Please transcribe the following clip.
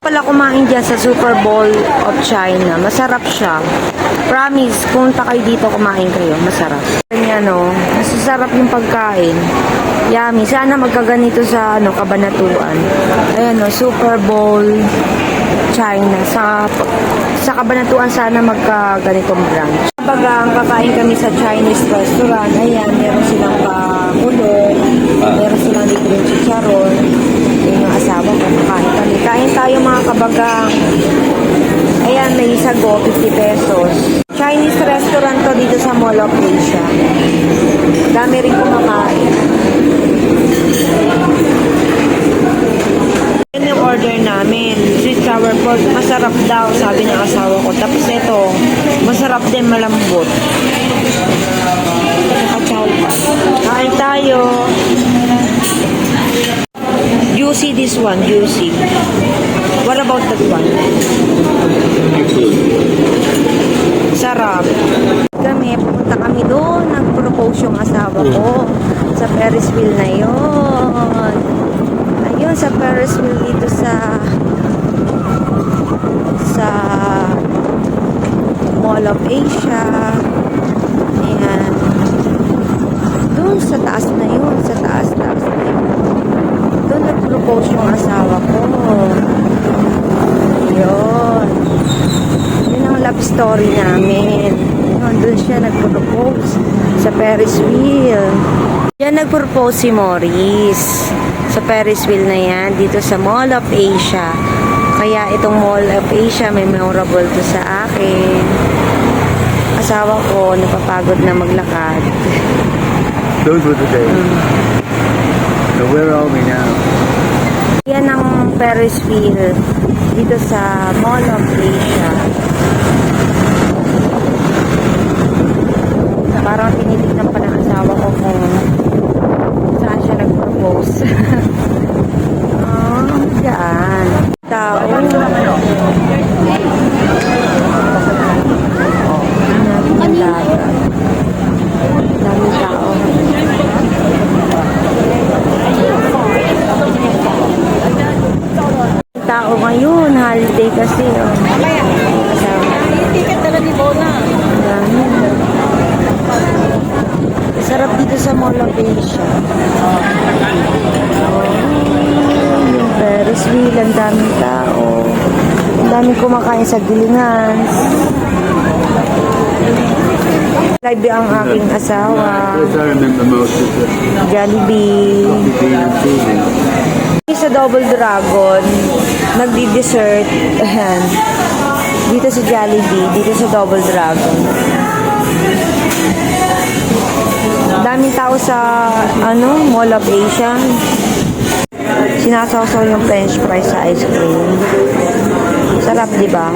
Pala kumain dyan sa Super Bowl of China. Masarap siya. Promise, punta kayo dito, kumain kayo. Masarap. Ganyan, no? Masasarap yung pagkain. Yummy. Sana magkaganito sa Kabanatuan. Ayan, no? Super Bowl China. Sa Kabanatuan sana magkaganitong branch. Kapag kakain kami sa Chinese restaurant, ayan, meron silang pakulo, meron silang libreng chicharon. Yung asawa ko, kakain kami. Kain tayo mga kabagang. Ayan, may sago, 50 pesos. Chinese restaurant to dito sa Mall of Asia. Dami rin kumakain. Yan yung order namin. Sweet sour pork. Masarap daw, sabi ng asawa ko. Tapos ito, masarap din, malambot. Kain tayo. Juicy this one, juicy. What about that one? Sarap. Pupunta kami doon. Nag-propose yung asawa ko sa Ferris wheel na yon. Ayun, sa Ferris wheel dito sa Mall of Asia. Ayan. Doon sa taas na yun. Sa taas na yun. Doon nag-propose yung asawa ko. Yun. Yun ang love story namin. Yun, doon siya nag-propose sa Ferris wheel. Yan nag-propose si Maurice sa Ferris wheel na yan dito sa Mall of Asia. Kaya itong Mall of Asia may memorable to sa akin. Asawa ko napapagod na maglakad. Those were the days. So where are we now? Yan ang Ferris wheel dito sa Mall of Asia. Parang tinitignan pa ng asawa ko kung saan siya nag-propose. Oh, dyan. Tao. Dami tao. Tao ngayon, holiday kasi. Oh. Ticket dala ni Bona. Sarap dito sa Mall of Asia. Yung Ferris wheel, ang daming tao. Ang daming kumakain sa gilingan. Live ang aking asawa. Yes, I remember most of the Jollibee. coffee and tea. Sa Double Dragon, nagdi-dessert. Ayan. Dito sa Jollibee, dito sa Double Dragon. Daming tao sa Mall of Asia. Sinasawsaw yung french fries sa ice cream. Sarap, di ba?